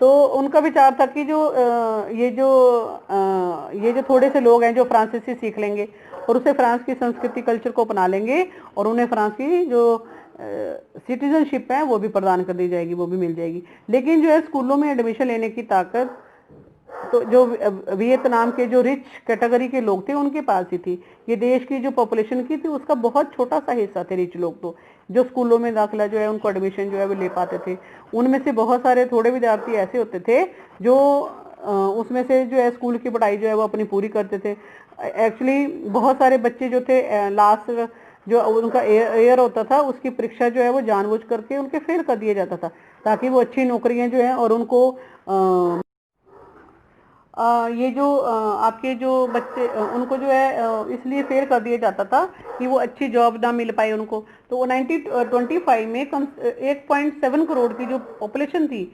तो उनका विचार था कि ये जो थोड़े से लोग हैं जो फ्रांसीसी सीख लेंगे और उसे फ्रांस की संस्कृति कल्चर को अपना लेंगे और उन्हें फ्रांस की जो सिटीजनशिप है वो भी प्रदान कर दी जाएगी, वो भी मिल जाएगी। लेकिन जो है स्कूलों में एडमिशन लेने की ताकत तो जो वियतनाम के जो रिच कैटेगरी के लोग थे उनके पास ही थी। ये देश की जो पॉपुलेशन की थी उसका बहुत छोटा सा हिस्सा थे रिच लोग, तो जो स्कूलों में दाखिला जो है उनको एडमिशन जो है वो ले पाते थे। उनमें से बहुत सारे थोड़े विद्यार्थी ऐसे होते थे जो उसमें से जो है स्कूल की पढ़ाई जो है वो अपनी पूरी करते थे। एक्चुअली बहुत सारे बच्चे जो थे लास्ट जो उनका ईयर होता था उसकी परीक्षा जो है वो जानबूझ करके उनके फेल कर दिया जाता था ताकि वो अच्छी नौकरियां जो है और उनको ये जो आपके जो बच्चे उनको जो है इसलिए फेल कर दिया जाता था कि वो अच्छी जॉब ना मिल पाए उनको। तो वो 1925 में 1.7 करोड़ की जो पॉपुलेशन थी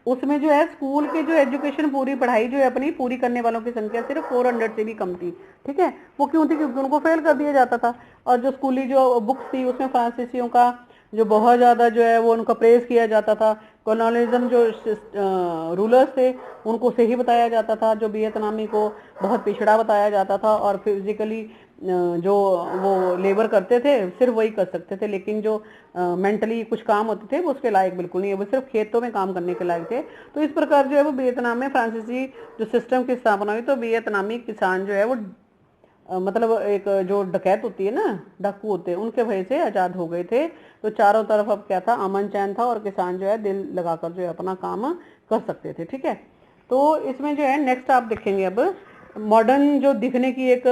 उसमें जो है स्कूल के जो एजुकेशन पूरी पढ़ाई जो है अपनी पूरी करने वालों की संख्या सिर्फ 400 से भी कम थी। ठीक है, वो क्यों थी? क्योंकि उनको फेल कर दिया जाता था। और जो स्कूली जो बुक्स थी उसमें फ्रांसीसियों का जो बहुत ज़्यादा जो है वो उनका प्रेज किया जाता था। कॉलोनिज्म जो रूलर्स थे उनको सही बताया जाता था, जो वियतनामी को बहुत पिछड़ा बताया जाता था और फिजिकली जो वो लेबर करते थे सिर्फ वही कर सकते थे, लेकिन जो मेंटली कुछ काम होते थे वो उसके लायक बिल्कुल नहीं है, वो सिर्फ खेतों में काम करने के लायक थे। तो इस प्रकार जो है वो वियतनाम में फ्रांसीसी जो सिस्टम की स्थापना हुई तो वियतनामी किसान जो है वो मतलब एक जो डकैत होती है ना, डाकू होते हैं, उनके भय से आज़ाद हो गए थे। तो चारों तरफ अब क्या था, अमन चैन था और किसान जो है दिल लगाकर जो है अपना काम कर सकते थे। ठीक है, तो इसमें जो है नेक्स्ट आप देखेंगे अब मॉडर्न जो दिखने की एक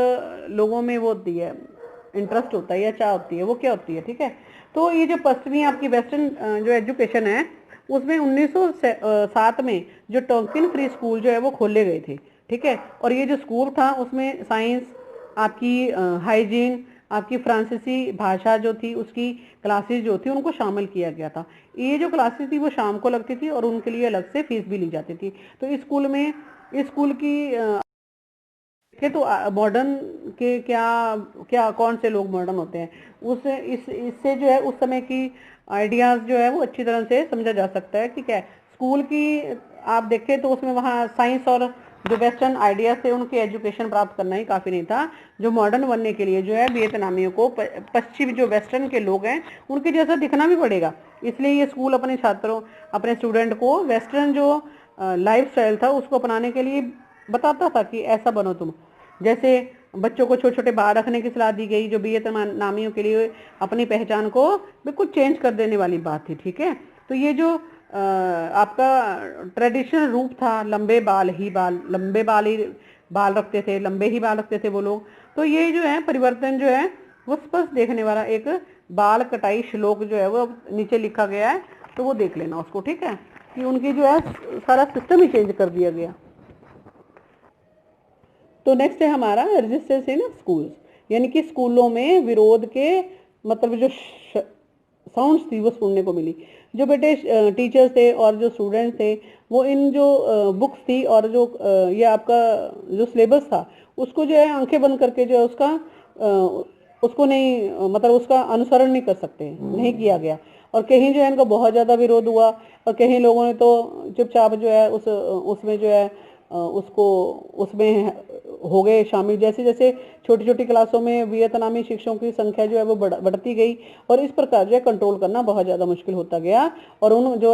लोगों में वो होती है इंटरेस्ट होता है या चाह होती है, वो क्या होती है? ठीक है, तो ये जो पश्चिमी आपकी वेस्टर्न जो एजुकेशन है उसमें 1907 में जो टोंकिन फ्री स्कूल जो है वो खोले गए थे। ठीक है, और ये जो स्कूल था उसमें साइंस, आपकी हाइजीन, आपकी फ्रांसीसी भाषा जो थी उसकी क्लासेस जो थी उनको शामिल किया गया था। ये जो क्लासेस थी वो शाम को लगती थी और उनके लिए अलग से फीस भी ली जाती थी। तो इस स्कूल की के तो मॉडर्न के क्या क्या कौन से लोग मॉडर्न होते हैं उस इस इससे जो है उस समय की आइडियाज जो है वो अच्छी तरह से समझा जा सकता है कि क्या है। स्कूल की आप देखें तो उसमें वहाँ साइंस और जो वेस्टर्न आइडियाज थे उनकी एजुकेशन प्राप्त करना ही काफ़ी नहीं था। जो मॉडर्न बनने के लिए जो है वियतनामियों को पश्चिमी जो वेस्टर्न के लोग हैं उनके जैसा दिखना भी पड़ेगा। इसलिए ये स्कूल अपने छात्रों अपने स्टूडेंट को वेस्टर्न जो लाइफ स्टाइल था उसको अपनाने के लिए बताता था कि ऐसा बनो तुम। जैसे बच्चों को छोटे छोटे बाल रखने की सलाह दी गई जो वियतनामियों के लिए अपनी पहचान को बिल्कुल चेंज कर देने वाली बात थी। ठीक है, तो ये जो आपका ट्रेडिशनल रूप था लंबे बाल ही बाल, लंबे बाल ही बाल रखते थे, लंबे ही बाल रखते थे वो लोग। तो ये जो है परिवर्तन जो है वो स्पष्ट देखने वाला एक बाल कटाई श्लोक जो है वो नीचे लिखा गया है, तो वो देख लेना उसको। ठीक है, कि उनकी जो है सारा सिस्टम ही चेंज कर दिया गया। तो नेक्स्ट है हमारा रेजिस्टेंस इन स्कूल्स, यानी कि स्कूलों में विरोध के मतलब जो साउंड्स थी वो सुनने को मिली। जो बेटे टीचर्स थे और जो स्टूडेंट्स थे वो इन जो बुक्स थी और जो ये आपका जो सिलेबस था उसको जो है आंखें बंद करके जो है उसको नहीं मतलब उसका अनुसरण नहीं कर सकते, नहीं किया गया। और कहीं जो है इनका बहुत ज़्यादा विरोध हुआ और कहीं लोगों ने तो चुपचाप जो है उसमें जो है उसको उसमें हो गए शामिल। जैसे जैसे छोटी छोटी क्लासों में वियतनामी शिक्षकों की संख्या जो है वो बढ़ती गई और इस प्रकार जो है कंट्रोल करना बहुत ज़्यादा मुश्किल होता गया। और उन जो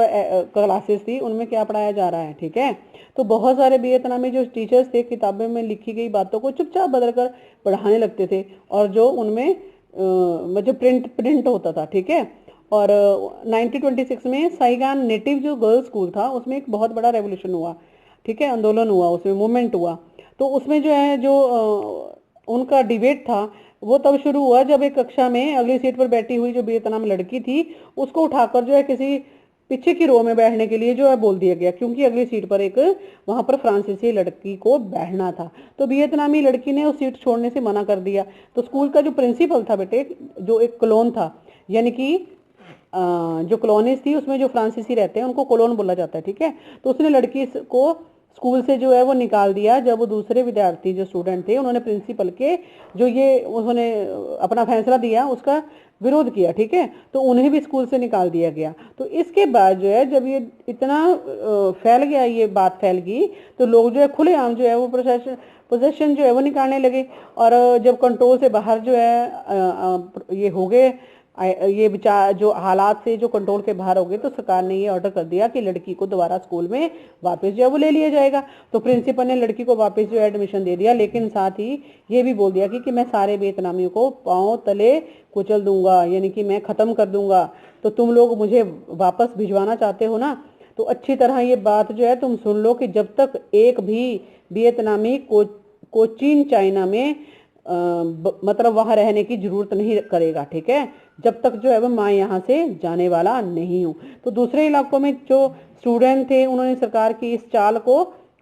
क्लासेस थी उनमें क्या पढ़ाया जा रहा है? ठीक है, तो बहुत सारे वियतनामी जो टीचर्स थे किताबों में लिखी गई बातों को चुपचाप बदल कर पढ़ाने लगते थे और जो उनमें जो प्रिंट होता था। ठीक है, और 1926 में साइगान नेटिव जो गर्ल्स स्कूल था उसमें एक बहुत बड़ा रेवोल्यूशन हुआ। ठीक है, आंदोलन हुआ, उसमें मूवमेंट हुआ। तो उसमें जो है जो उनका डिबेट था वो तब शुरू हुआ जब एक कक्षा में अगली सीट पर बैठी हुई जो वियतनाम लड़की थी उसको उठाकर जो है किसी पीछे की रो में बैठने के लिए जो है बोल दिया गया, क्योंकि अगली सीट पर एक वहां पर फ्रांसीसी लड़की को बैठना था। तो वियतनामी लड़की ने उस सीट छोड़ने से मना कर दिया। तो स्कूल का जो प्रिंसिपल था बेटे, जो एक क्लोन था, यानी कि जो कॉलोनीज थी उसमें जो फ्रांसीसी रहते हैं उनको कॉलोन बोला जाता है। ठीक है, तो उसने लड़की को स्कूल से जो है वो निकाल दिया, जब वो दूसरे विद्यार्थी जो स्टूडेंट थे उन्होंने प्रिंसिपल के जो ये उन्होंने अपना फैसला दिया उसका विरोध किया, ठीक है, तो उन्हें भी स्कूल से निकाल दिया गया। तो इसके बाद जो है जब ये इतना फैल गया, ये बात फैल गई, तो लोग जो है खुलेआम जो है वो पोजेशन जो है वो निकालने लगे। और जब कंट्रोल से बाहर जो है ये हो गए, ये विचार जो हालात से जो कंट्रोल के बाहर हो गए, तो सरकार ने ये ऑर्डर कर दिया कि लड़की को दोबारा स्कूल में वापस जो है वो ले लिया जाएगा। तो प्रिंसिपल ने लड़की को वापस जो है एडमिशन दे दिया, लेकिन साथ ही ये भी बोल दिया कि मैं सारे वियतनामियों को पांव तले कुचल दूंगा, यानी कि मैं खत्म कर दूंगा। तो तुम लोग मुझे वापस भिजवाना चाहते हो ना, तो अच्छी तरह ये बात जो है तुम सुन लो कि जब तक एक भी वियतनामी कोचीन चाइना में मतलब वहां रहने की जरूरत नहीं करेगा, ठीक है, जब तक जो है वो मैं यहाँ से जाने वाला नहीं हूँ। तो दूसरे इलाकों में जो स्टूडेंट थे उन्होंने सरकार की इस चाल को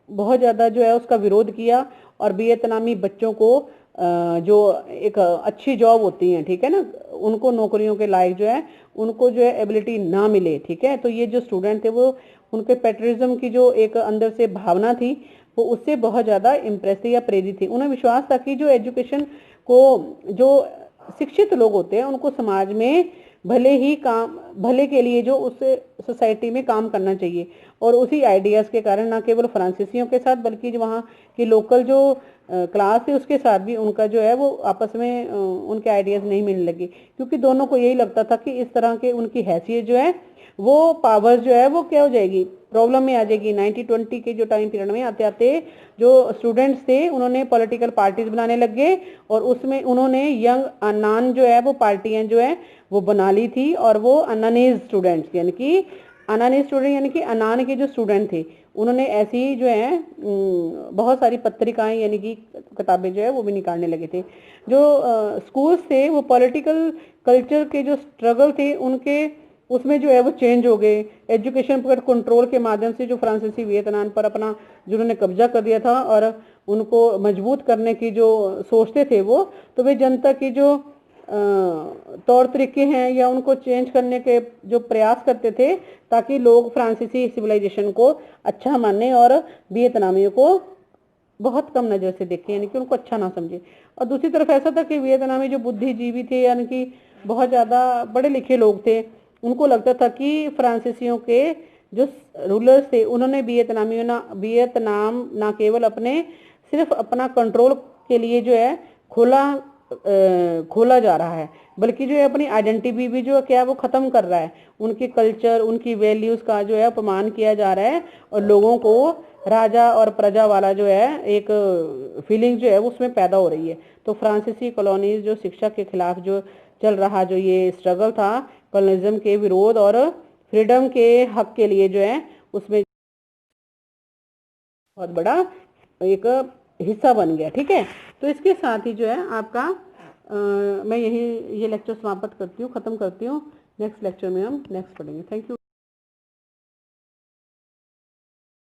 बहुत ज़्यादा जो है उसका विरोध किया, और वियतनामी बच्चों को जो एक अच्छी जॉब होती है, ठीक है ना, उनको नौकरियों के लायक जो है उनको जो है एबिलिटी ना मिले, ठीक है। तो ये जो स्टूडेंट थे वो उनके पेट्रिज्म की जो एक अंदर से भावना थी वो उससे बहुत ज़्यादा इम्प्रेस थी या प्रेरित थी। उन्हें विश्वास था कि जो एजुकेशन को जो शिक्षित लोग होते हैं उनको समाज में भले के लिए जो उस सोसाइटी में काम करना चाहिए। और उसी आइडियाज़ के कारण न केवल फ्रांसीसियों के साथ बल्कि जो वहाँ की लोकल जो क्लास है उसके साथ भी उनका जो है वो आपस में उनके आइडियाज़ नहीं मिलने लगे, क्योंकि दोनों को यही लगता था कि इस तरह के उनकी हैसियत जो है वो पावर जो है वो क्या हो जाएगी, प्रॉब्लम में आ जाएगी। 1920 के जो टाइम पीरियड में आते आते जो स्टूडेंट्स थे उन्होंने पॉलिटिकल पार्टीज बनाने लग गए, और उसमें उन्होंने यंग अनान जो है वो पार्टियां जो है वो बना ली थी। और वो अनानीज स्टूडेंट्स यानी कि अनान के जो स्टूडेंट थे उन्होंने ऐसी जो है बहुत सारी पत्रिकाएं यानी कि किताबें जो है वो भी निकालने लगे थे। जो स्कूल्स थे वो पॉलिटिकल कल्चर के जो स्ट्रगल थे उनके उसमें जो है वो चेंज हो गए। एजुकेशन पर कंट्रोल के माध्यम से जो फ्रांसीसी वियतनाम पर अपना जिन्होंने कब्जा कर दिया था और उनको मजबूत करने की जो सोचते थे वो, तो वे जनता की जो तौर तरीके हैं या उनको चेंज करने के जो प्रयास करते थे ताकि लोग फ्रांसीसी सिविलाइजेशन को अच्छा माने और वियतनामियों को बहुत कम नज़र से देखें, यानी कि उनको अच्छा ना समझे। और दूसरी तरफ ऐसा था कि वियतनामी जो बुद्धिजीवी थे यानी कि बहुत ज़्यादा पढ़े लिखे लोग थे, उनको लगता था कि फ्रांसीसियों के जो रूलर्स थे उन्होंने वियतनाम ना केवल अपने सिर्फ अपना कंट्रोल के लिए जो है खोला जा रहा है, बल्कि जो है अपनी आइडेंटिटी भी जो है क्या वो ख़त्म कर रहा है। उनके कल्चर उनकी वैल्यूज़ का जो है अपमान किया जा रहा है, और लोगों को राजा और प्रजा वाला जो है एक फीलिंग जो है वो उसमें पैदा हो रही है। तो फ्रांसीसी कॉलोनीज जो शिक्षा के खिलाफ जो चल रहा जो ये स्ट्रगल था कॉलोनिज्म के विरोध और फ्रीडम के हक के लिए जो है उसमें बहुत बड़ा एक हिस्सा बन गया, ठीक है। तो इसके साथ ही जो है आपका मैं यही ये लेक्चर समाप्त करती हूँ, ख़त्म करती हूँ। नेक्स्ट लेक्चर में हम नेक्स्ट पढ़ेंगे। Thank you.